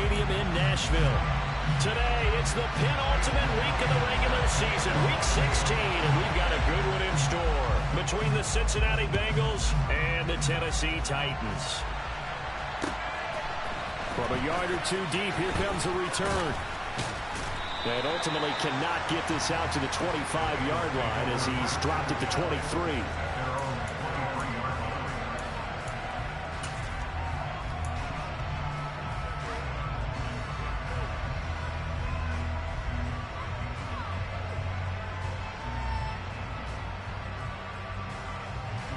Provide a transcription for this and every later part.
Stadium in Nashville. Today, it's the penultimate week of the regular season, week 16, and we've got a good one in store between the Cincinnati Bengals and the Tennessee Titans. From a yard or two deep, here comes a return. And ultimately cannot get this out to the 25-yard line as he's dropped at the 23.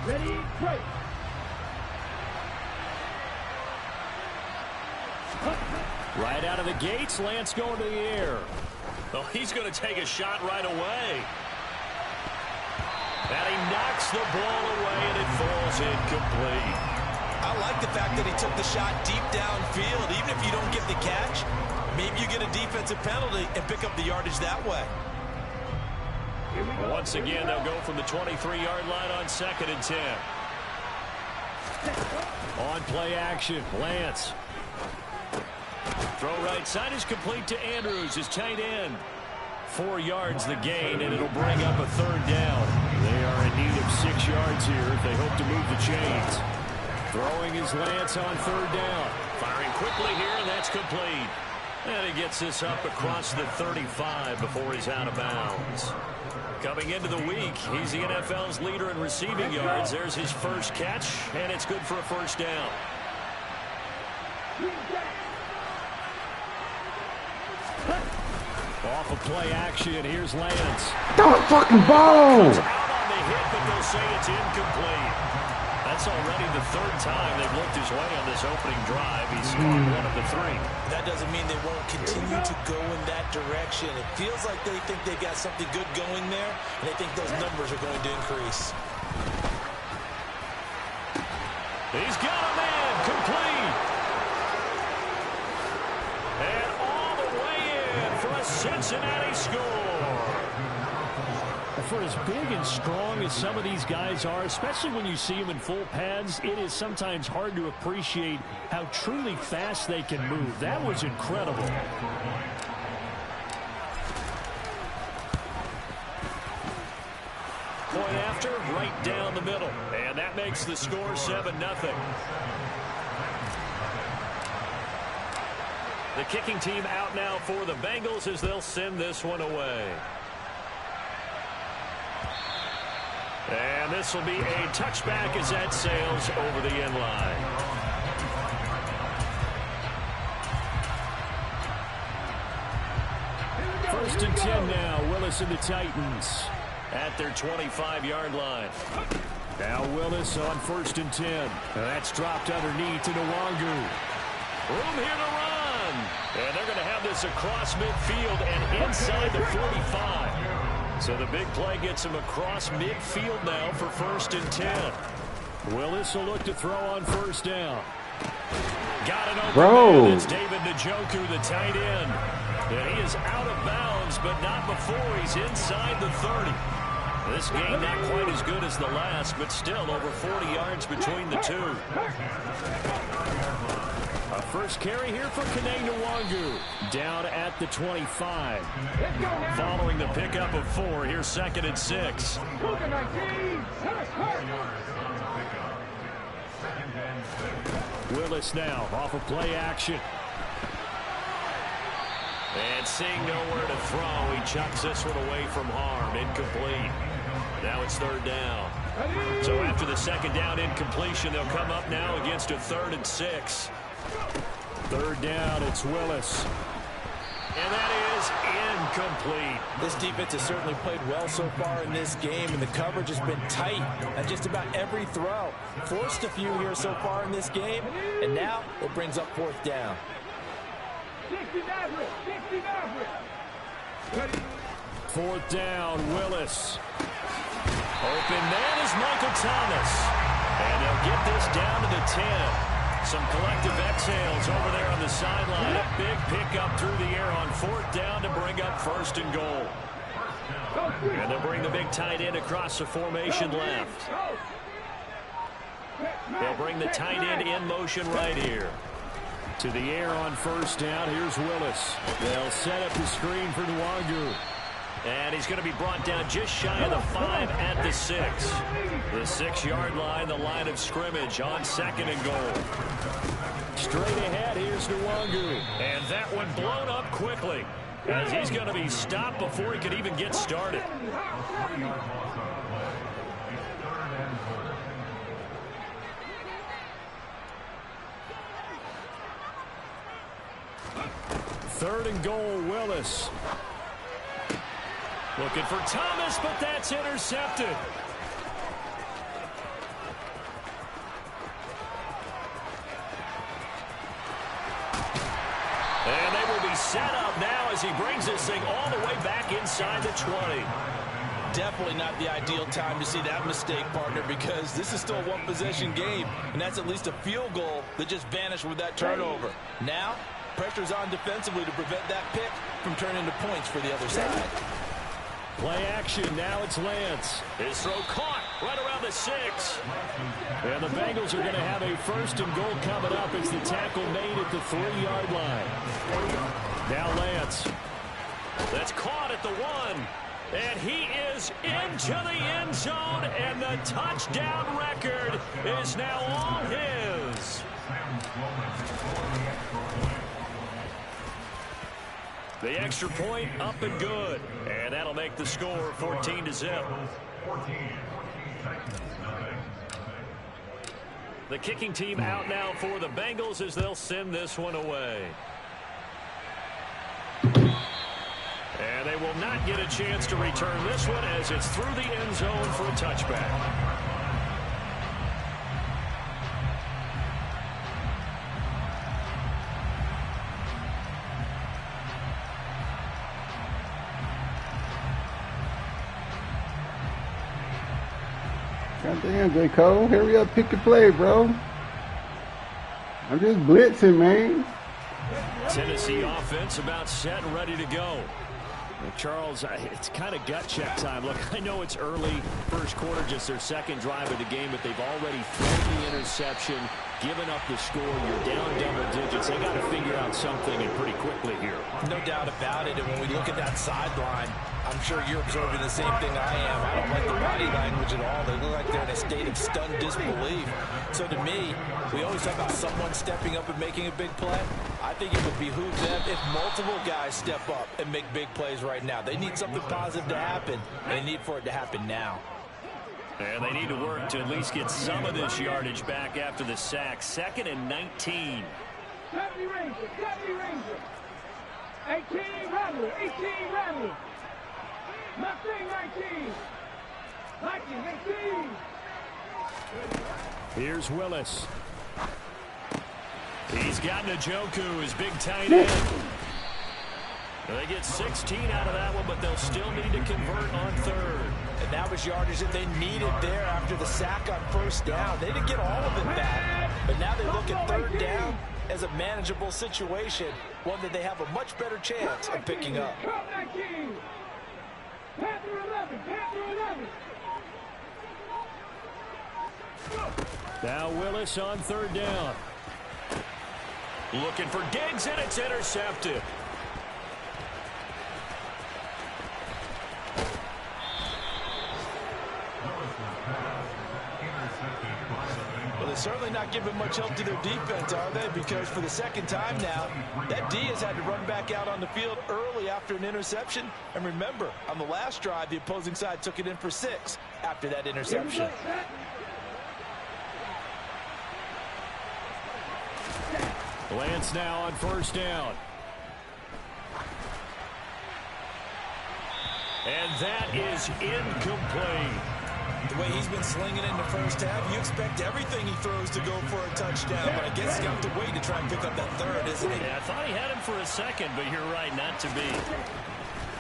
Ready, break. Right out of the gates, Lance going to the air. Oh, he's going to take a shot right away. And he knocks the ball away, and it falls incomplete. I like the fact that he took the shot deep downfield. Even if you don't get the catch, maybe you get a defensive penalty and pick up the yardage that way. Once again, they'll go from the 23-yard line on 2nd and 10. On play action, Lance. Throw right side is complete to Andrews, his tight end. 4 yards the gain, and it'll bring up a 3rd down. They are in need of 6 yards here if they hope to move the chains. Throwing is Lance on 3rd down. Firing quickly here, and that's complete. And he gets this up across the 35 before he's out of bounds. Coming into the week, he's the NFL's leader in receiving yards. There's his first catch, and it's good for a 1st down. Off of play action, here's Lance. Throw a fucking ball! Out on the hit, but they'll say it's incomplete. That's already the 3rd time they've looked his way on this opening drive. He's scored 1 of the 3. That doesn't mean they won't continue to go in that direction. It feels like they think they got something good going there, and they think those numbers are going to increase. He's got a man, complete. And all the way in for a Cincinnati score. For as big and strong as some of these guys are, especially when you see them in full pads, it is sometimes hard to appreciate how truly fast they can move. That was incredible. Point after, right down the middle. And that makes the score 7-0. The kicking team out now for the Bengals as they'll send this one away. And this will be a touchback as that sails over the end line. First and 10 now, Willis and the Titans at their 25-yard line. Now Willis on 1st and 10. That's dropped underneath to Nwangu. Room here to run. And they're going to have this across midfield and inside the 45. So the big play gets him across midfield now for 1st and 10. Willis will look to throw on 1st down. Got an open man. It's David Njoku, the tight end. And he is out of bounds, but not before he's inside the 30. This game not quite as good as the last, but still over 40 yards between the two. A first carry here for Kene Nwangu. Down at the 25. Following the pickup of 4, here's 2nd and 6. Willis now off of play action. And seeing nowhere to throw, he chucks this one away from harm. Incomplete. Now it's 3rd down. So after the 2nd down incompletion, they'll come up now against a 3rd and 6. 3rd down, it's Willis. And that is incomplete. This defense has certainly played well so far in this game, and the coverage has been tight at just about every throw. Forced a few here so far in this game, and now it brings up 4th down. 4th down, Willis. Open man is Michael Thomas. And they'll get this down to the 10. Some collective exhales over there on the sideline. A big pickup through the air on 4th down to bring up 1st and goal. And they'll bring the big tight end across the formation left. They'll bring the tight end in motion right here. To the air on first down. Here's Willis. They'll set up the screen for Nwangu. And he's going to be brought down just shy of the 5 at the 6. The 6-yard line, the line of scrimmage on 2nd and goal. Straight ahead, here's Nwangu. And that one blown up quickly, as he's going to be stopped before he could even get started. Third and goal, Willis. Looking for Thomas, but that's intercepted. And they will be set up now as he brings this thing all the way back inside the 20. Definitely not the ideal time to see that mistake, partner, because this is still a one-possession game, and that's at least a field goal that just vanished with that turnover. Now, pressure's on defensively to prevent that pick from turning into points for the other side. Play action. Now it's Lance. His throw caught right around the 6. And the Bengals are going to have a first and goal coming up as the tackle made at the 3-yard line. Now Lance. That's caught at the 1. And he is into the end zone, and the touchdown record is now all his. The extra point up and good. And that'll make the score 14-0. The kicking team out now for the Bengals as they'll send this one away. And they will not get a chance to return this one as it's through the end zone for a touchback. Goddamn, J. Cole, hurry up, pick your play, bro. I'm just blitzing, man. Tennessee offense about set and ready to go. Well, Charles, it's kind of gut check time. Look, I know it's early, first quarter, just their second drive of the game, but they've already thrown the interception, given up the score. You're down double digits. They got to figure out something, and pretty quickly here. No doubt about it. And when we look at that sideline, I'm sure you're observing the same thing I am. I don't like the body language at all. They look like they're in a state of stunned disbelief. So to me, we always talk about someone stepping up and making a big play. I think it would behoove them if multiple guys step up and make big plays right now. They need something positive to happen, and they need for it to happen now. And they need to work to at least get some of this yardage back after the sack. 2nd and 19. 70 Ranger, 18 Rattler, 18 Rattler. Mustang 19. 18. Here's Willis. He's got Njoku, his big tight end. They get 16 out of that one, but they'll still need to convert on 3rd. And that was yardage that they needed there after the sack on first down. They didn't get all of it back, but now they look at 3rd down as a manageable situation, one that they have a much better chance of picking up. Panther 11, Panther 11. Now Willis on 3rd down. Looking for Diggs, and it's intercepted. Well, they're certainly not giving much help to their defense, are they? Because for the second time now, that D has had to run back out on the field early after an interception. And remember, on the last drive, the opposing side took it in for 6 after that interception. Lance now on 1st down. And that is incomplete. The way he's been slinging in the first half, you expect everything he throws to go for a touchdown. But I guess he's got to wait to try and pick up that 3rd, isn't he? Yeah, I thought he had him for a second, but you're right, not to be.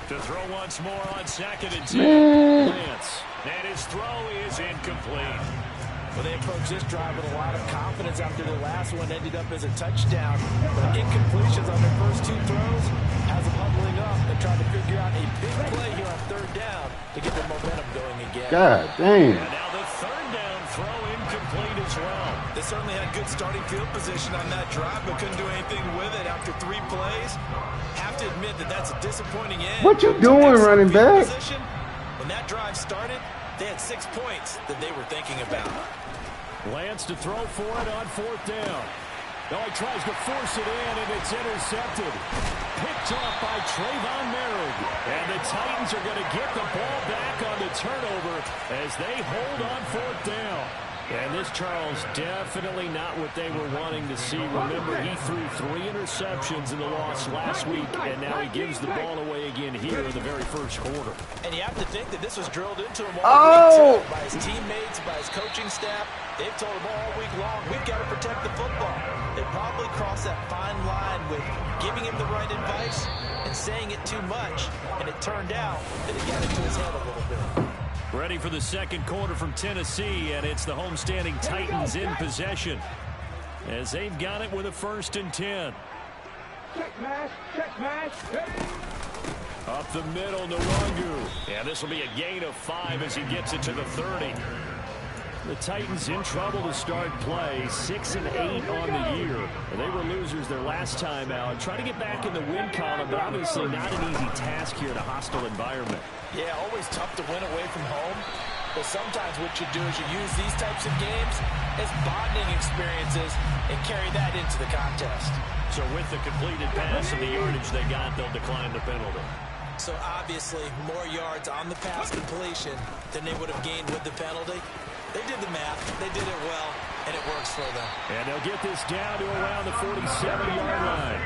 To throw once more on 2nd and 10. Lance. And his throw is incomplete. Well, they approached this drive with a lot of confidence after their last one ended up as a touchdown. But incompletions on their first 2 throws has them huddling up and trying to figure out a big play here on 3rd down to get their momentum going again. God damn. And now the 3rd down throw incomplete as well. They certainly had good starting field position on that drive, but couldn't do anything with it after 3 plays. Have to admit that that's a disappointing end. What you doing, running back? When that drive started, they had 6 points that they were thinking about. Lance to throw for it on 4th down. No, he tries to force it in, and it's intercepted. Picked off by Trayvon Merrick. And the Titans are going to get the ball back on the turnover as they hold on 4th down. And this, Charles, definitely not what they were wanting to see. Remember, he threw 3 interceptions in the loss last week, and now he gives the ball away again here in the very first quarter. And you have to think that this was drilled into him all week, too, by his teammates, by his coaching staff. They've told him all week long, we've got to protect the football. They probably crossed that fine line with giving him the right advice and saying it too much, and it turned out that it got into his head a little bit. Ready for the second quarter from Tennessee, and it's the homestanding Titans in possession as they've got it with a 1st and 10. Check mash. Up the middle, Nwangu. And this will be a gain of 5 as he gets it to the 30. The Titans in trouble to start play, 6 and 8 on the year. They were losers their last time out. Try to get back in the win column, but obviously not an easy task here in a hostile environment. Yeah, always tough to win away from home. But sometimes what you do is you use these types of games as bonding experiences and carry that into the contest. So with the completed pass and the yardage they got, they'll decline the penalty. So obviously more yards on the pass completion than they would have gained with the penalty. They did the math, they did it well, and it works for them. And they'll get this down to around the 47-yard line.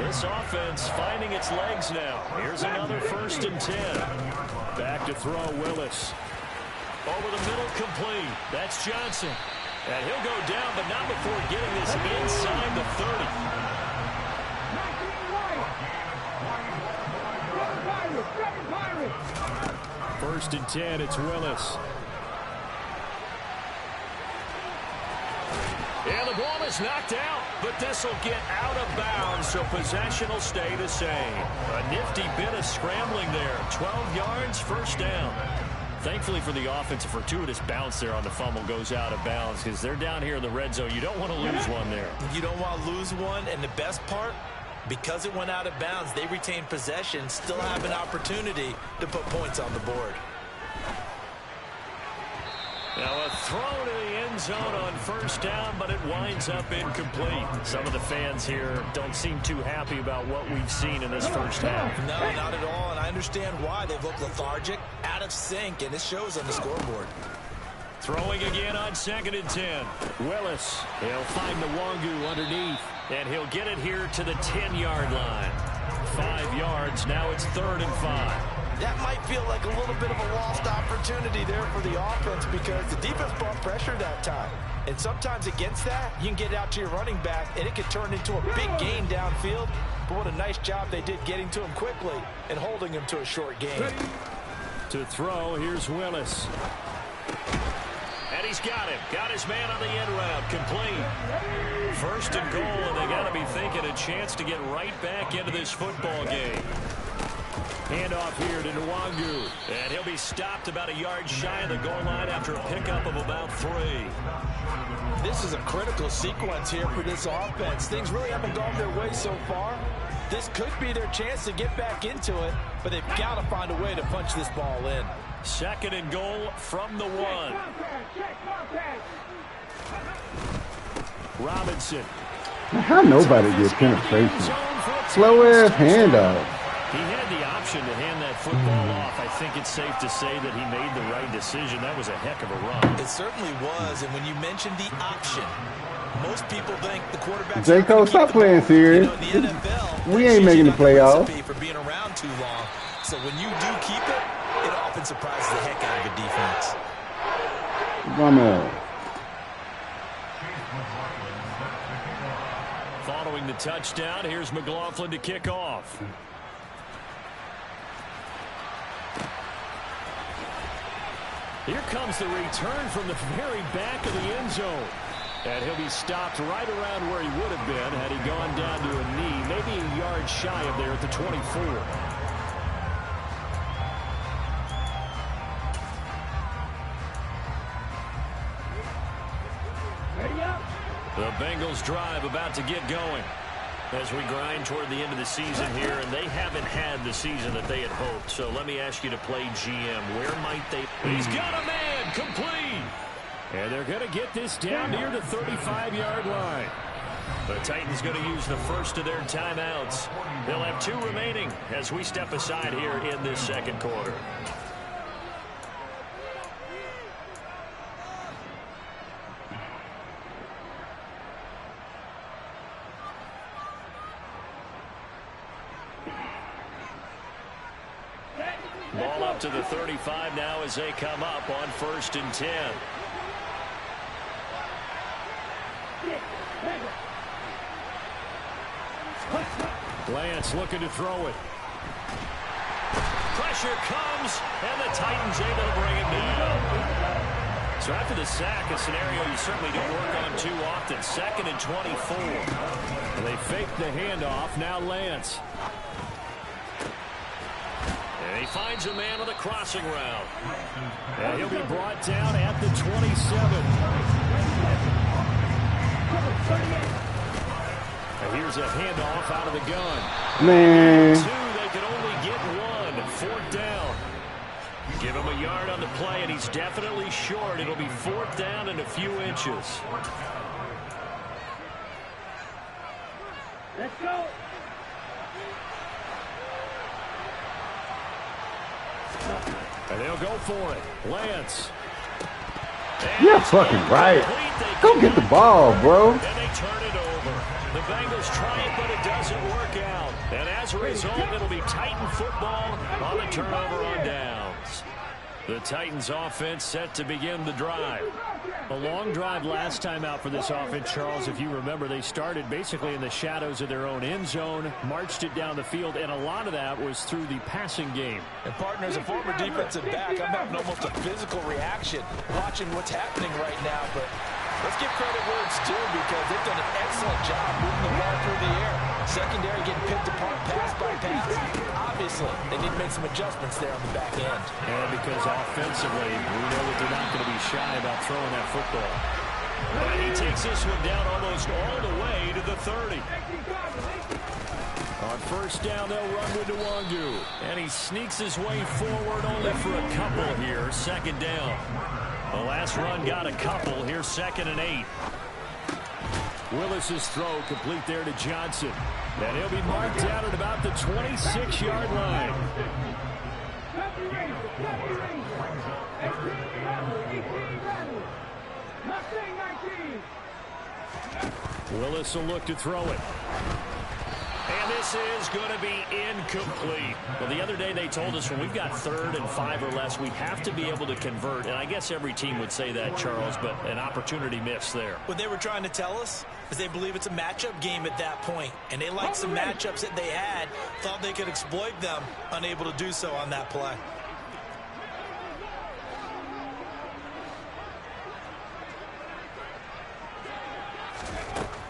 This offense finding its legs now. Here's another 1st and 10. Back to throw, Willis. Over the middle, complete. That's Johnson. And he'll go down, but not before getting this inside the 30. 1st and 10, it's Willis. And the ball is knocked out, but this will get out of bounds, so possession will stay the same. A nifty bit of scrambling there. 12 yards, 1st down. Thankfully for the offense, a fortuitous bounce there on the fumble goes out of bounds because they're down here in the red zone. You don't want to lose one there. You don't want to lose one, and the best part, because it went out of bounds, they retain possession, still have an opportunity to put points on the board. Now a throw to the end zone on 1st down, but it winds up incomplete. Some of the fans here don't seem too happy about what we've seen in this first half. No, not at all, and I understand why. They've looked lethargic, out of sync, and it shows on the scoreboard. Throwing again on 2nd and 10. Willis, he'll find Nwangu underneath, and he'll get it here to the 10-yard line. 5 yards, now it's 3rd and 5. That might feel like a little bit of a lost opportunity there for the offense because the defense brought pressure that time. And sometimes against that, you can get out to your running back, and it can turn into a big gain downfield. But what a nice job they did getting to him quickly and holding him to a short gain. To throw, here's Willis. And he's got him. Got his man on the end route. Complete. 1st and goal, and they got to be thinking a chance to get right back into this football game. Handoff here to Nwangu. And he'll be stopped about a yard shy of the goal line after a pickup of about 3. This is a critical sequence here for this offense. Things really haven't gone their way so far. This could be their chance to get back into it, but they've got to find a way to punch this ball in. 2nd and goal from the 1. Robinson. How nobody gets penetration? Slow-ass handoff. He had the option to hand that football off. I think it's safe to say that he made the right decision. That was a heck of a run. It certainly was, and when you mentioned the option, most people think the quarterback. J. Cole, stop playing serious. You know, the NFL, we ain't making the playoffs. For being around too long. So when you do keep it, it often surprises the heck out of a defense. Following the touchdown, here's McLaughlin to kick off. Here comes the return from the very back of the end zone. And he'll be stopped right around where he would have been had he gone down to a knee, maybe a yard shy of there at the 24. The Bengals drive about to get going as we grind toward the end of the season here, and they haven't had the season that they had hoped. So let me ask you to play GM. Where might they? He's got a man complete. And they're going to get this down near the 35-yard line. The Titans going to use the first of their timeouts. They'll have 2 remaining as we step aside here in this second quarter. Ball up to the 35 now as they come up on 1st and 10. Lance looking to throw it. Pressure comes, and the Titans able to bring him down. So after the sack, a scenario you certainly don't work on too often. 2nd and 24. And they fake the handoff. Now Lance. And he finds a man on the crossing route. And he'll be brought down at the 27. And here's a handoff out of the gun. Man. 2, they could only get 1. 4th down. Give him a yard on the play, and he's definitely short. It'll be 4th down and a few inches. Let's go. And they'll go for it. Lance. You're fucking right. Go get the ball, bro. And they turn it over. The Bengals try it, but it doesn't work out. And as a result, it'll be Titan football on the turnover on downs. The Titans offense set to begin the drive. A long drive last time out for this offense, Charles. If you remember, they started basically in the shadows of their own end zone, marched it down the field, and a lot of that was through the passing game. And partners, a former defensive back, I'm having almost a physical reaction watching what's happening right now. But let's give credit where it's due because they've done an excellent job moving the ball through the air. Secondary getting picked apart pass by pass. Obviously, they need to make some adjustments there on the back end. And because offensively, we know that they're not going to be shy about throwing that football. But he takes this one down almost all the way to the 30. On 1st down, they'll run with Nwangu. And he sneaks his way forward only for a couple here. 2nd down. The last run got a couple. Here's 2nd and 8. Willis's throw complete there to Johnson. And he'll be marked down at about the 26-yard line. Willis will look to throw it. And this is going to be incomplete. Well, the other day they told us when we've got 3rd and 5 or less, we have to be able to convert. And I guess every team would say that, Charles, but an opportunity missed there. What they were trying to tell us is they believe it's a matchup game at that point. And they liked some matchups that they had, thought they could exploit them, unable to do so on that play.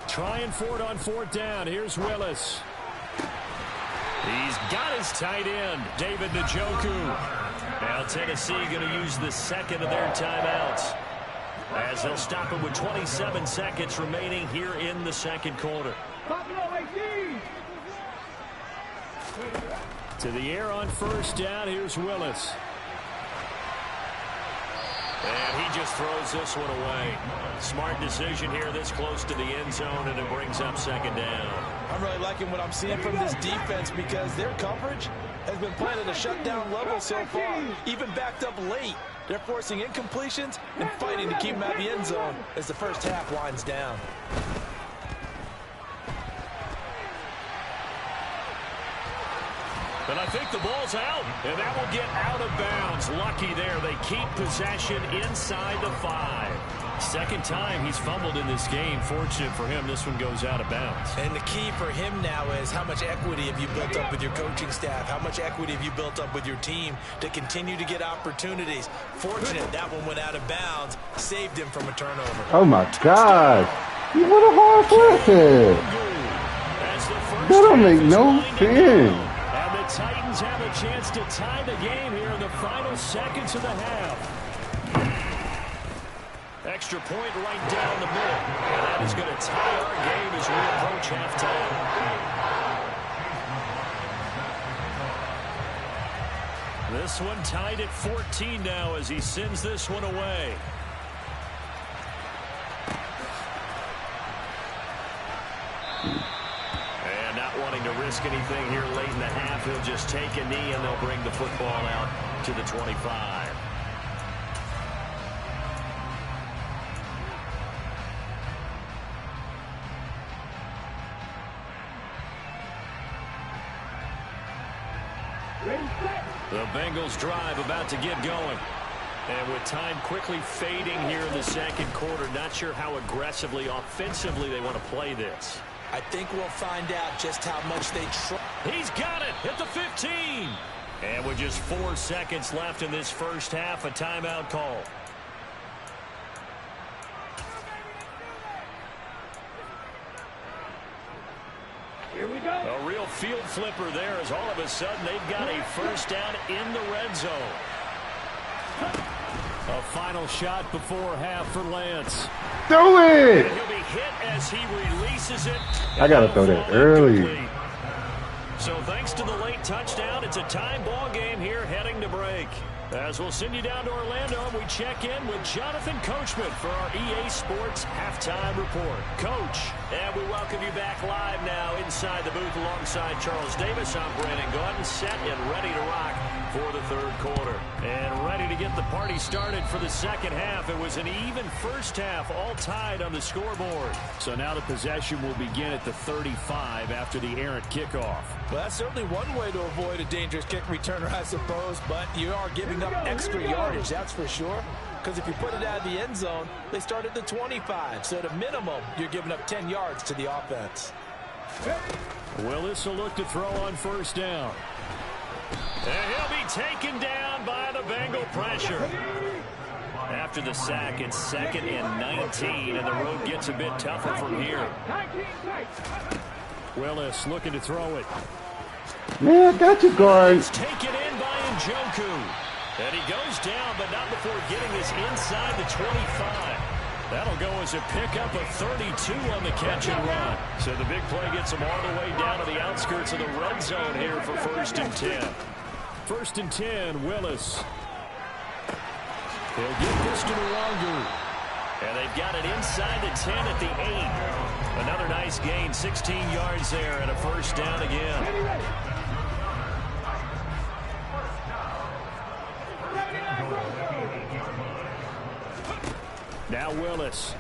Trying for it on 4th down. Here's Willis. He's got his tight end, David Njoku. Now Tennessee going to use the 2nd of their timeouts as they'll stop it with 27 seconds remaining here in the 2nd quarter. To the air on 1st down. Here's Willis. And he just throws this one away. Smart decision here this close to the end zone, and it brings up 2nd down. I'm really liking what I'm seeing from this defense because their coverage has been playing at a shutdown level so far, even backed up late. They're forcing incompletions and fighting to keep them out of the end zone as the first half winds down. And I think the ball's out, and that will get out of bounds. Lucky there. They keep possession inside the 5. 2nd time he's fumbled in this game. Fortunate for him, this one goes out of bounds. And the key for him now is how much equity have you built up with your coaching staff? How much equity have you built up with your team to continue to get opportunities? Fortunate that one went out of bounds, saved him from a turnover. Oh, my God. What a hard pass. That don't make no sense. The Titans have a chance to tie the game here in the final seconds of the half. Extra point right down the middle. And that is going to tie our game as we approach halftime. This one tied at 14 now as he sends this one away. And not wanting to risk anything here late in the half, he'll just take a knee and they'll bring the football out to the 25. The Bengals drive about to get going. And with time quickly fading here in the second quarter, not sure how aggressively, offensively they want to play this. I think we'll find out just how much they try. He's got it at the 15. And with just 4 seconds left in this first half, a timeout call. Here we go. A real field flipper there as all of a sudden they've got a first down in the red zone. A final shot before half for Lance. Do it! And he'll be hit as he releases it. I gotta throw that early. Incomplete. So thanks to the late touchdown, it's a tie ball game here heading to break. As we'll send you down to Orlando, and we check in with Jonathan Coachman for our EA Sports Halftime Report. Coach, and we welcome you back live now inside the booth alongside Charles Davis. I'm Brandon Gaudin, set and ready to rock for the third quarter. And ready to get the party started for the second half. It was an even first half, all tied on the scoreboard. So now the possession will begin at the 35 after the errant kickoff. Well, that's certainly one way to avoid a dangerous kick returner, I suppose, but you are giving up extra yardage, that's for sure. Because if you put it out of the end zone, they start at the 25. So at a minimum, you're giving up 10 yards to the offense. Willis will look to throw on first down. And he'll be taken down by the Bengal pressure. After the sack, it's 2nd and 19, and the road gets a bit tougher from here. Willis looking to throw it. Man, I got you, guard. It's taken in by Njoku. And he goes down, but not before getting this inside the 25. That'll go as a pickup of 32 on the catch and run. So the big play gets him all the way down to the outskirts of the red zone here for 1st and 10. 1st and 10, Willis. He'll get this to Nwangu. And they've got it inside the 10 at the 8. Another nice gain, 16 yards there, and a first down again. Now Willis.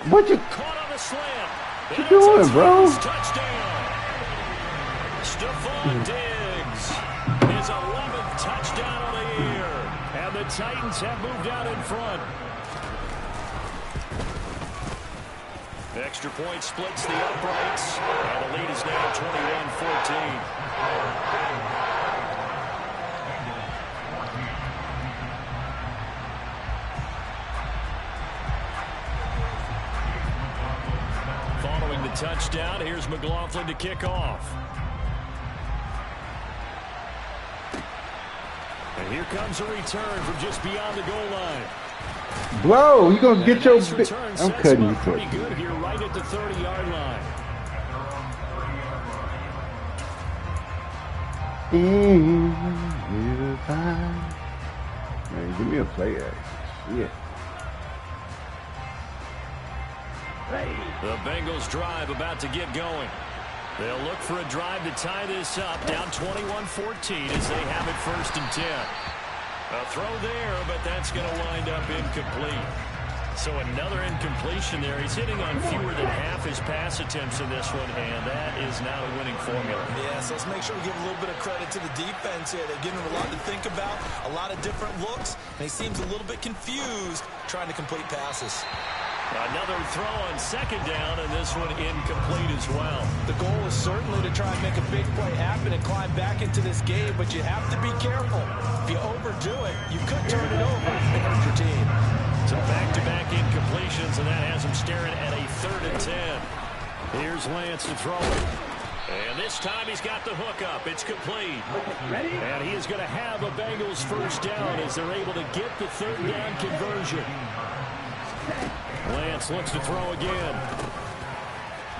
What you Caught on the slant. What you doing, bro? Touchdown. Stephon Diggs. His 11th touchdown of the year. And the Titans have moved out in front. Extra point splits the uprights. And the lead is now 21-14. Following the touchdown, here's McLaughlin to kick off. And here comes a return from just beyond the goal line. blow? You gonna get your? Return I'm cutting you pretty short. good here, right at the 30-yard line. Man, give me a play action. Yeah. The Bengals drive about to get going. They'll look for a drive to tie this up, down 21-14 as they have it 1st and 10. A throw there, but that's going to wind up incomplete. So another incompletion there. He's hitting on fewer than half his pass attempts in this one, and that is not a winning formula. Yeah, so let's make sure we give a little bit of credit to the defense here. They're giving him a lot to think about, a lot of different looks, and he seems a little bit confused trying to complete passes. Another throw on 2nd down, and this one incomplete as well. The goal is certainly to try and make a big play happen and climb back into this game, but you have to be careful. If you overdo it, you could turn it over and hurt your team. So back-to-back incompletions, and that has him staring at a 3rd and 10. Here's Lance to throw it. And this time he's got the hook up. It's complete. And he is going to have a Bengals first down as they're able to get the third down conversion. Lance looks to throw again.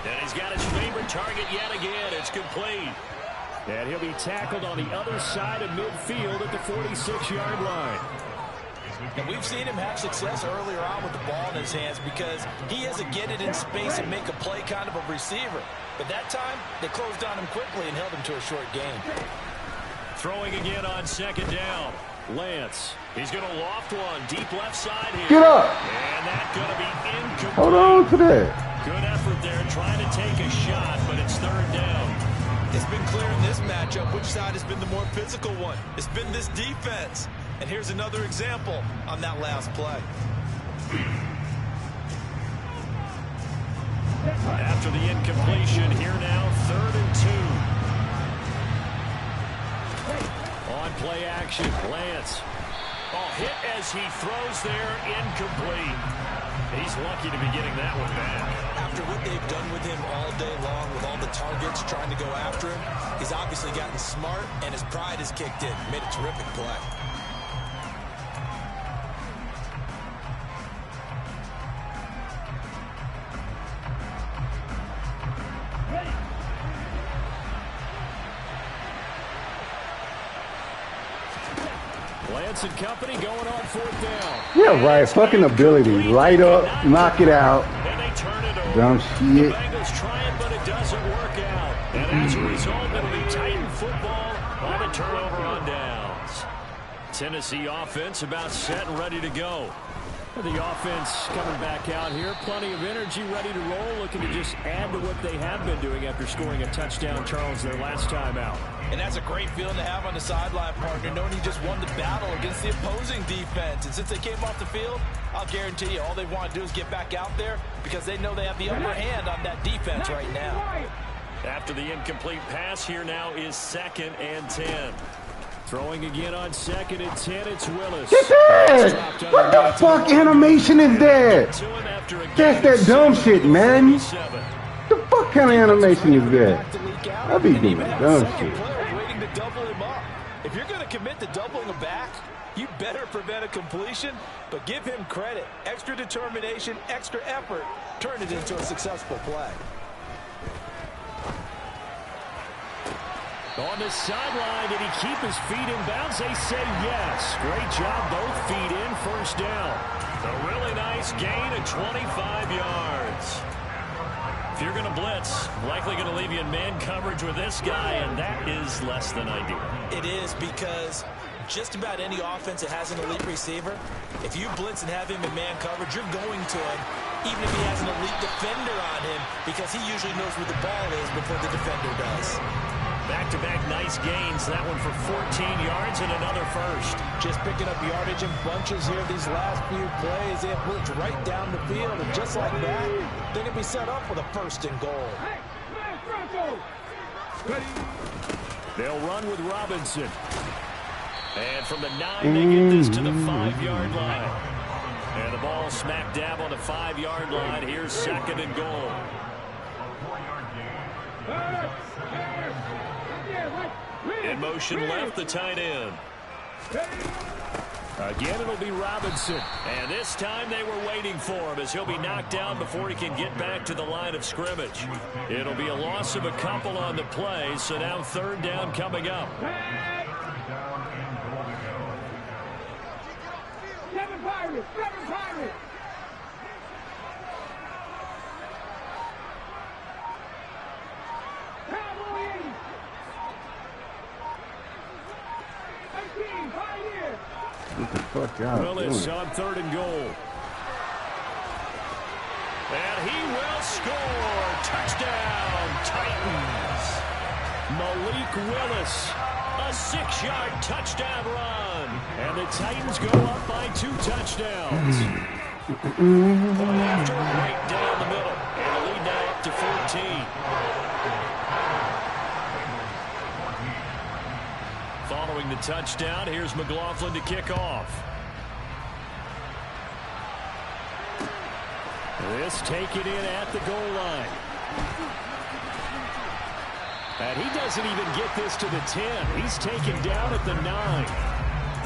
And he's got his favorite target yet again. It's complete. And he'll be tackled on the other side of midfield at the 46-yard line. And we've seen him have success earlier on with the ball in his hands because he has a get it in space and make a play kind of a receiver. But that time, they closed on him quickly and held him to a short gain. Throwing again on second down. Lance. He's going to loft one deep left side here. Get up. And that's going to be incomplete. Hold on to that. Good effort there trying to take a shot, but it's third down. It's been clear in this matchup which side has been the more physical one. It's been this defense. And here's another example on that last play. After the incompletion, here now, 3rd and 2. On play action, Lance. Oh, hit as he throws there, incomplete. He's lucky to be getting that one back. After what they've done with him all day long, with all the targets trying to go after him, he's obviously gotten smart, and his pride has kicked in. Made a terrific play. Lance and company going on 4th down. Yeah, right. Fucking ability. Light up, knock it out. And they turn it over. Dumb The shit. Bengals trying, but it doesn't work out. And as a result, it'll be Titan football on a turnover on downs. Tennessee offense about set and ready to go. The offense coming back out here. Plenty of energy, ready to roll, looking to just add to what they have been doing after scoring a touchdown, Charles, their last time out. And that's a great feeling to have on the sideline, partner, knowing he just won the battle against the opposing defense. And since they came off the field, I'll guarantee you all they want to do is get back out there because they know they have the upper hand on that defense right now. After the incomplete pass, here now is 2nd and 10. Throwing again on 2nd and 10, it's Willis. Get that! What the fuck animation is that? That's that dumb shit, man. The fuck kind of animation is that? I be doing dumb shit. Waiting to double him up. If you're going to commit to doubling him back, you better prevent a completion, but give him credit. Extra determination, extra effort, turn it into a successful play. On the sideline, did he keep his feet in bounds? They say yes. Great job, both feet in, first down. A really nice gain of 25 yards. If you're going to blitz, likely going to leave you in man coverage with this guy, and that is less than ideal. It is because just about any offense that has an elite receiver, if you blitz and have him in man coverage, you're going to him, even if he has an elite defender on him, because he usually knows where the ball is before the defender does. Back-to-back nice gains. That one for 14 yards and another first. Just picking up yardage in bunches here these last few plays. They have blitzed right down the field, and just like that, they're going to be set up with a 1st and goal. They'll run with Robinson. And from the 9, they get this to the 5-yard line. And the ball smack dab on the 5-yard line. Here's 2nd and goal. In motion left, the tight end. Again, it'll be Robinson. And this time they were waiting for him as he'll be knocked down before he can get back to the line of scrimmage. It'll be a loss of a couple on the play, so now 3rd down coming up. What the fuck y'all Willis doing? on 3rd and goal. And he will score. Touchdown, Titans. Malik Willis, a 6-yard touchdown run. And the Titans go up by 2 touchdowns. Going after it right down the middle. And the lead now up to 14. Following the touchdown, here's McLaughlin to kick off. This taken in at the goal line. And he doesn't even get this to the 10. He's taken down at the 9.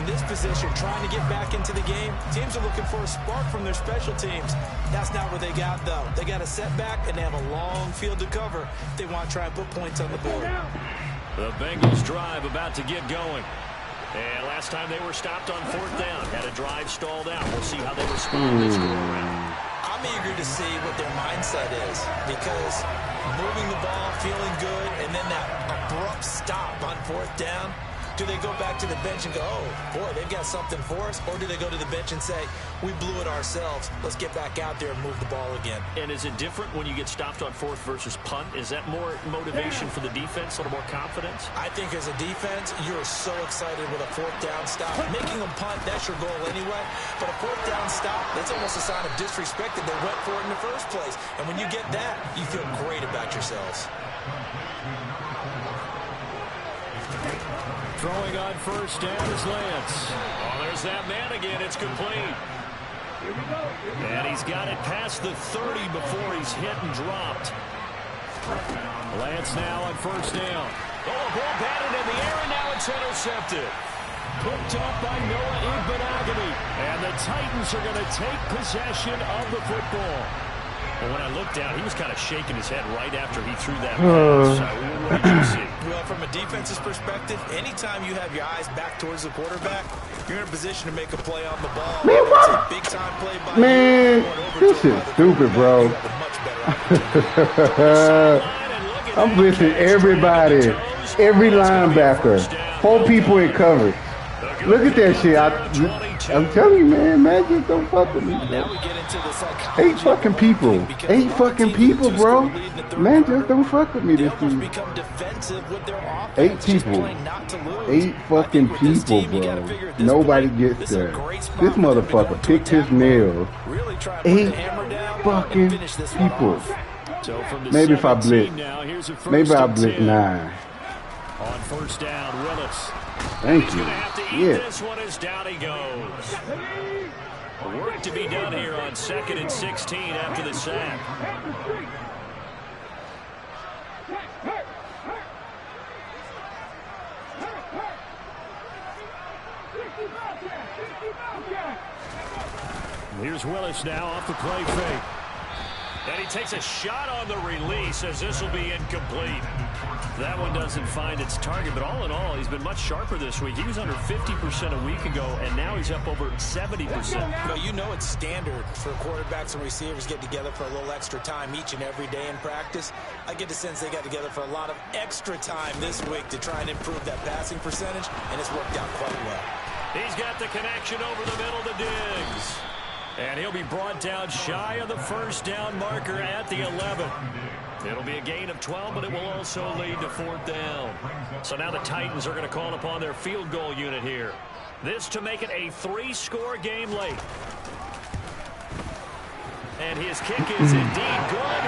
In this position, trying to get back into the game, teams are looking for a spark from their special teams. That's not what they got, though. They got a setback, and they have a long field to cover if they want to try and put points on the board. The Bengals drive about to get going. And last time they were stopped on 4th down, had a drive stalled out. We'll see how they respond this go-around. I'm eager to see what their mindset is, because moving the ball, feeling good, and then that abrupt stop on 4th down. Do they go back to the bench and go, oh, boy, they've got something for us? Or do they go to the bench and say, we blew it ourselves. Let's get back out there and move the ball again. And is it different when you get stopped on 4th versus punt? Is that more motivation for the defense, a little more confidence? I think as a defense, you're so excited with a 4th down stop. Making them punt, that's your goal anyway. But a 4th down stop, that's almost a sign of disrespect that they went for it in the first place. And when you get that, you feel great about yourselves. Throwing on 1st down is Lance. Oh, there's that man again. It's complete. And he's got it past the 30 before he's hit and dropped. Lance now on 1st down. Oh, ball batted in the air, and now it's intercepted. Picked up by Noah Igbinoghene. And the Titans are going to take possession of the football. But when I looked down, he was kind of shaking his head right after he threw that pass. So what did you see? Well, from a defense's perspective, anytime you have your eyes back towards the quarterback, you're in a position to make a play on the ball. Man, it's a big-time play by man, this is stupid, bro. I'm blitzing everybody, every linebacker, 4 people in coverage. Look at that shit. I'm telling you, man, just don't fuck with me, bro. 8 fucking people. 8 fucking people, bro. Man, just don't fuck with me this season. 8 people. 8 fucking people, bro. Nobody gets there. This motherfucker picked his nails. 8 fucking people. Maybe if I blitz. Maybe I'll blitz 9. On 1st down, Willis. Thank you. Yeah. This one is down he goes. Work to be done here on 2nd and 16 after the sack. Here's Willis now off the play fake. And he takes a shot on the release as this will be incomplete. That one doesn't find its target, but all in all, he's been much sharper this week. He was under 50% a week ago, and now he's up over 70%. Well, you know it's standard for quarterbacks and receivers get together for a little extra time each and every day in practice. I get the sense they got together for a lot of extra time this week to try and improve that passing percentage, and it's worked out quite well. He's got the connection over the middle to Diggs. And he'll be brought down shy of the 1st down marker at the 11. It'll be a gain of 12, but it will also lead to 4th down. So now the Titans are going to call upon their field goal unit here. This to make it a 3-score game late. And his kick is indeed good.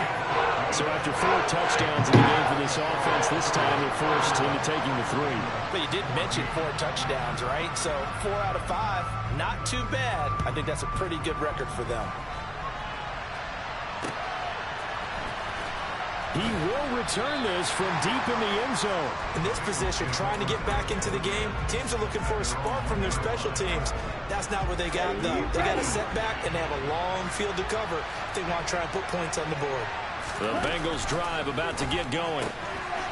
So after 4 touchdowns in the game for this offense, this time they're forced into taking the 3. But you did mention 4 touchdowns, right? So 4 out of 5, not too bad. I think that's a pretty good record for them. He will return this from deep in the end zone. In this position, trying to get back into the game, teams are looking for a spark from their special teams. That's not what they got, though. They got a setback, and they have a long field to cover if they want to try and put points on the board. The Bengals drive about to get going.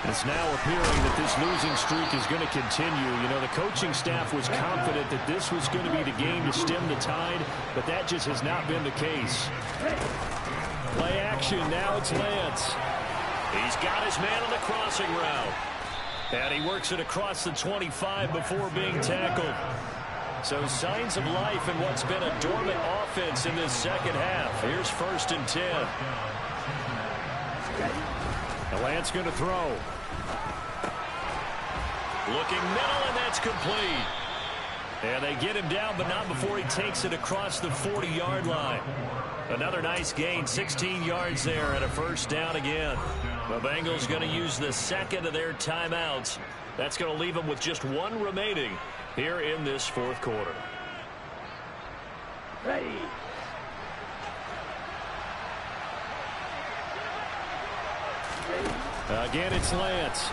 It's now appearing that this losing streak is going to continue. You know, the coaching staff was confident that this was going to be the game to stem the tide, but that just has not been the case. Play action. Now it's Lance. He's got his man on the crossing route. And he works it across the 25 before being tackled. So signs of life in what's been a dormant offense in this second half. Here's 1st and 10. Now Lance going to throw. Looking middle, and that's complete. And they get him down, but not before he takes it across the 40-yard line. Another nice gain, 16 yards there, and a 1st down again. The Bengals going to use the 2nd of their timeouts. That's going to leave them with just 1 remaining here in this 4th quarter. Ready. Again, it's Lance.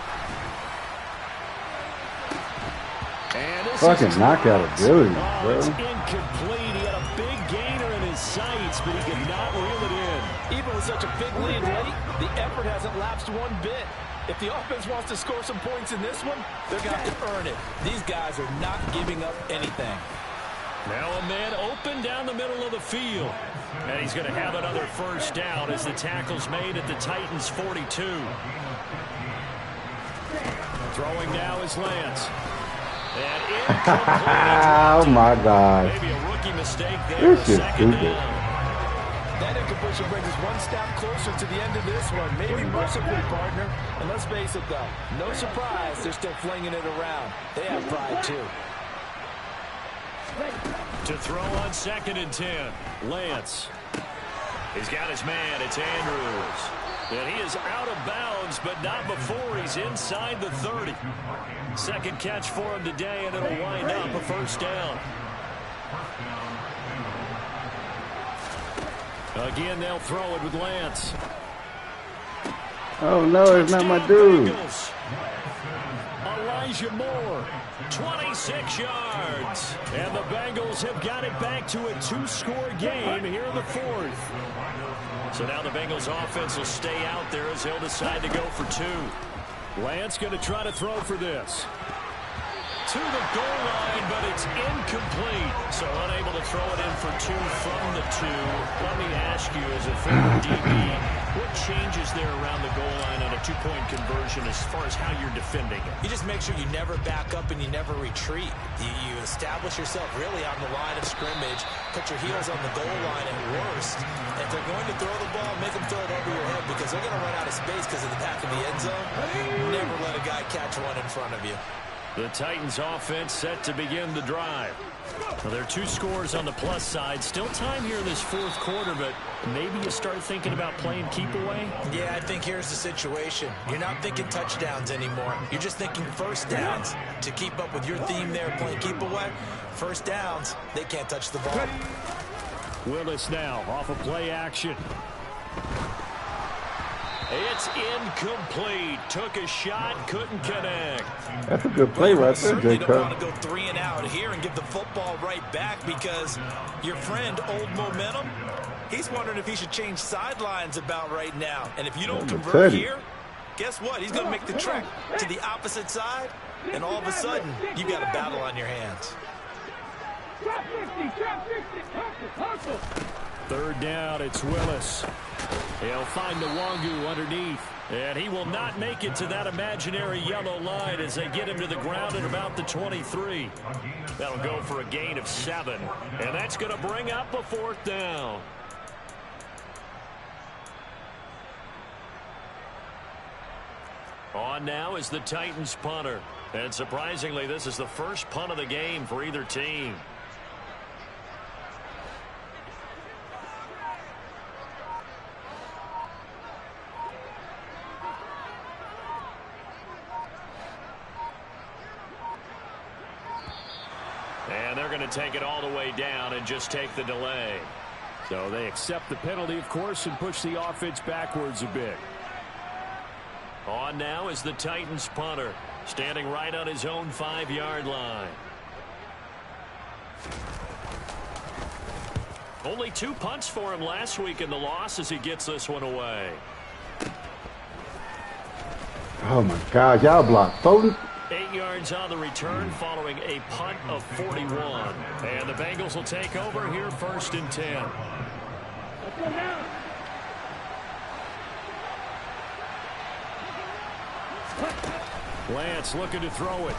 And this fucking knockout ability, bro. It's incomplete. He had a big gainer in his sights, but he could not reel it in. Even with such a big lead late, the effort hasn't lapsed one bit. If the offense wants to score some points in this one, they're going to have to earn it. These guys are not giving up anything. Now a man open down the middle of the field. And he's going to have another first down as the tackle's made at the Titans' 42. Throwing now is Lance. And oh my God. Maybe a rookie mistake there. This is stupid. That incompletion brings us one step closer to the end of this one. Maybe mercifully, partner. And let's face it, though, no surprise they're still flinging it around. They have pride, too. To throw on 2nd and 10. Lance. He's got his man. It's Andrews. And he is out of bounds, but not before he's inside the 30. Second catch for him today, and it'll wind up a first down. Again, they'll throw it with Lance. Oh, no, it's not my dude. Bengals. Elijah Moore, 26 yards. And the Bengals have got it back to a 2-score game here in the 4th. So now the Bengals offense will stay out there as they'll decide to go for 2. Lance going to try to throw for this. To the goal line, but it's incomplete. So unable to throw it in for 2 from the 2. Let me ask you, as a former DB, what changes there around the goal line on a 2-point conversion as far as how you're defending it? You just make sure you never back up and you never retreat. You establish yourself really on the line of scrimmage, put your heels on the goal line at worst. If they're going to throw the ball, make them throw it over your head because they're going to run out of space because of the back of the end zone. Never let a guy catch one in front of you. The Titans offense set to begin the drive. Well, there are 2 scores on the plus side. Still time here in this 4th quarter, but maybe you start thinking about playing keep away? Yeah, I think here's the situation. You're not thinking touchdowns anymore. You're just thinking first downs. To keep up with your theme there, playing keep away, first downs, they can't touch the ball. Willis now off of play action. It's incomplete. Took a shot, couldn't connect. That's a good play right there, Certainly Jay don't Cutler. want to go 3 and out here and give the football right back because your friend, Old Momentum, he's wondering if he should change sidelines about right now. And if you don't convert here, guess what? He's going to make the trek to the opposite side, and all of a sudden, you've got a battle on your hands. Drop 50, drop 50. Third down, it's Willis. He'll find Nwangu underneath. And he will not make it to that imaginary yellow line as they get him to the ground at about the 23. That'll go for a gain of 7. And that's going to bring up a 4th down. On now is the Titans punter. And surprisingly, this is the first punt of the game for either team. And they're going to take it all the way down and just take the delay. So they accept the penalty, of course, and push the offense backwards a bit. On now is the Titans punter, standing right on his own 5-yard line. Only 2 punts for him last week in the loss as he gets this one away. Oh, my God. Y'all blocked 8 yards on the return following a punt of 41. And the Bengals will take over here 1st and 10. Let's go now. Lance looking to throw it.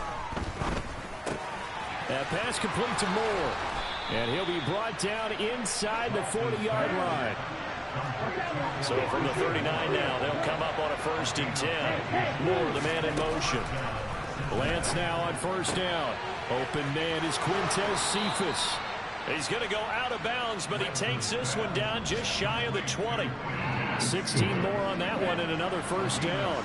That pass complete to Moore. And he'll be brought down inside the 40-yard line. So from the 39 now, they'll come up on a 1st and 10. Moore, the man in motion. Lance now on 1st down. Open man is Quintez Cephas. He's going to go out of bounds, but he takes this one down just shy of the 20. 16 more on that one and another 1st down.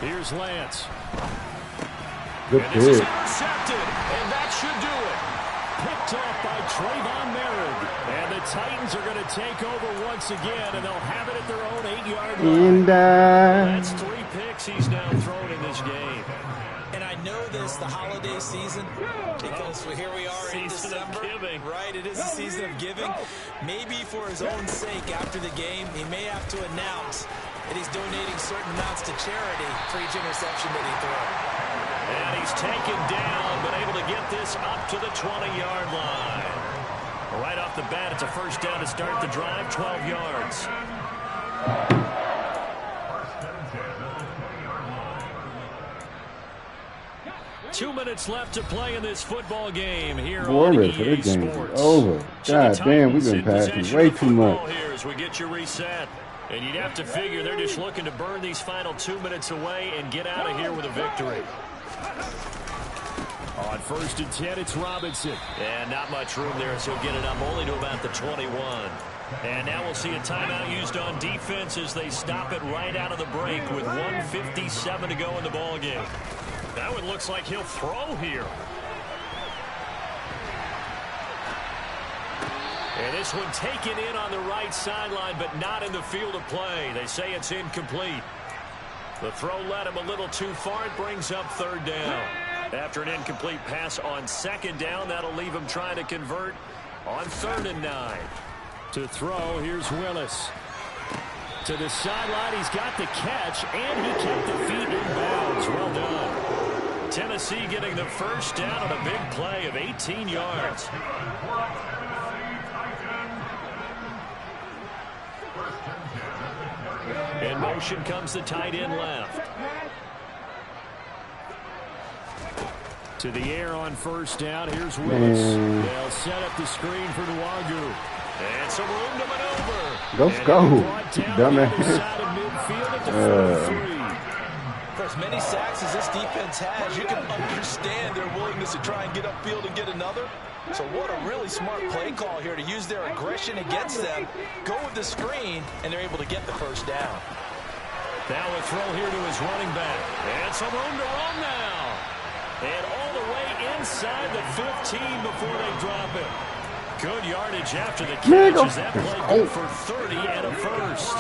Here's Lance. Good And this is pitch. intercepted, and that should do it. picked off by Trayvon Merritt. And the Titans are going to take over once again, and they'll have it at their own 8-yard line. That's 3 picks he's now thrown in this game. And I know this, the holiday season, because here we are in December. Right, it is a season of giving. Maybe for his own sake, after the game, he may have to announce that he's donating certain amounts to charity for each interception that he throws. And he's taken down, but able to get this up to the 20-yard line. Right off the bat, it's a first down to start the drive, 12 yards. 2 minutes left to play in this football game here on EA Sports. Over. God damn, we've been passing way too much. Here as we get you reset. And you'd have to figure they're just looking to burn these final 2 minutes away and get out of here with a victory. On 1st and 10, it's Robinson. And not much room there, so he'll get it up only to about the 21. And now we'll see a timeout used on defense as they stop it right out of the break with 1:57 to go in the ballgame. That one looks like he'll throw here. And this one taken in on the right sideline, but not in the field of play. They say it's incomplete. The throw led him a little too far. It brings up 3rd down. After an incomplete pass on 2nd down, that'll leave him trying to convert on 3rd and 9. To throw, here's Willis. To the sideline, he's got the catch, and he kept the feet in bounds. Well done. Tennessee getting the first down on a big play of 18 yards. In motion comes the tight end left. To the air on 1st down. Here's Willis. They'll set up the screen for Nwangu. And some room to maneuver. Let's go. Dumbass. For as many sacks as this defense has, you can understand their willingness to try and get upfield and get another. So what a really smart play call here to use their aggression against them, go with the screen, and they're able to get the first down. Now a throw here to his running back. And some room to run now. And all the way inside the 15 before they drop it. Good yardage after the catch as that play good for 30 and a first.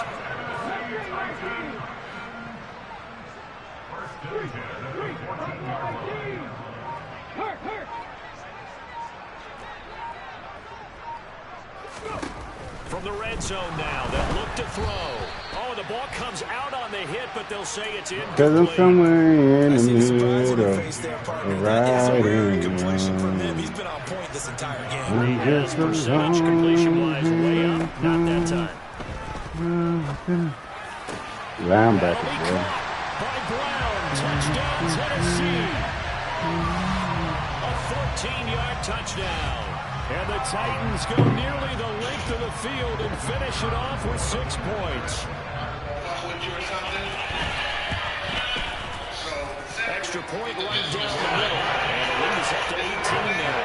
From the red zone now, they'll look to throw. Oh, the ball comes out on the hit, but they'll say it's incomplete. Because I'm somewhere in the middle. Right incompletion from him. He's been on point this entire game. His percentage completion-wise way up. Not that time. Linebacker, bro. By Brown, touchdown Tennessee. A 14-yard touchdown. And the Titans go nearly the length of the field and finish it off with 6 points. Extra point right down the middle. And the lead is up to 18 now.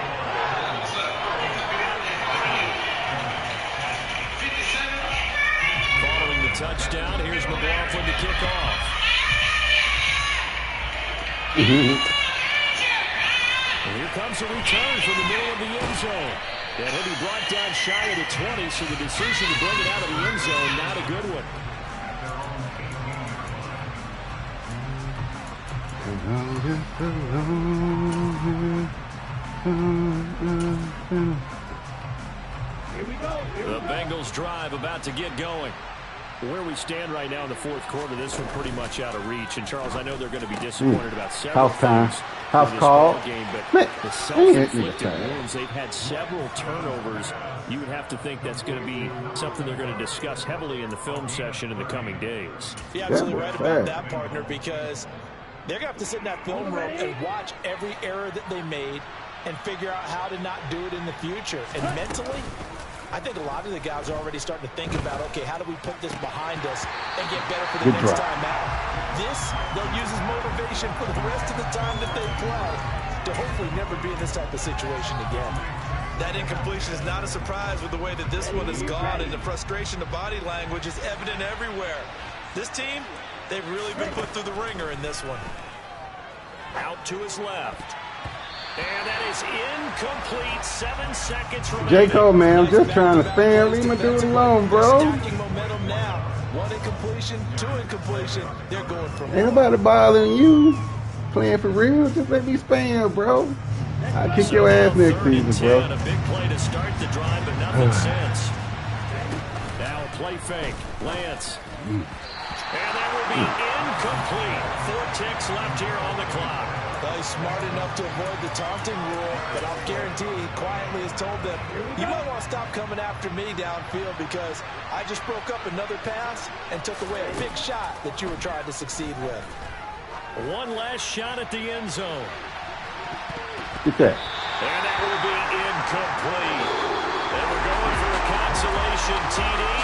Following the touchdown, here's McLaughlin to kick off. And here comes a return from the middle of the end zone. And he'll be brought down shy of the 20, so the decision to bring it out of the end zone, not a good one. The Bengals drive about to get going. Where we stand right now in the 4th quarter, this one pretty much out of reach. And, Charles, I know they're going to be disappointed about several things. House call. Game, but the self-inflicted wounds, they've had several turnovers. You would have to think that's going to be something they're going to discuss heavily in the film session in the coming days. You're absolutely right about that, partner, because they're going to have to sit in that film room and watch every error that they made and figure out how to not do it in the future. And mentally, I think a lot of the guys are already starting to think about, okay, how do we put this behind us and get better for the next time out? This, they'll use as motivation for the rest of the time that they play to hopefully never be in this type of situation again. That incompletion is not a surprise with the way that this one has gone, and the frustration, the body language is evident everywhere. This team, they've really been put through the ringer in this one. Out to his left. And that is incomplete. 7 seconds remaining. J. Cole, man, I'm just trying to spam. Leave my dude alone, bro. Stacking momentum now. 1 incompletion, 2 incompletion. They're going for more. Ain't nobody bothering you. Playing for real. Just let me spam, bro. I'll kick your ass next season, bro. A big play to start the drive, but nothing since. Now a play fake. Lance. And that will be incomplete. 4 ticks left here on the clock. Well, he's smart enough to avoid the taunting rule, but I'll guarantee he quietly has told them, you might want to stop coming after me downfield because I just broke up another pass and took away a big shot that you were trying to succeed with. One last shot at the end zone. Get that. And that will be incomplete. And we're going for a consolation TD.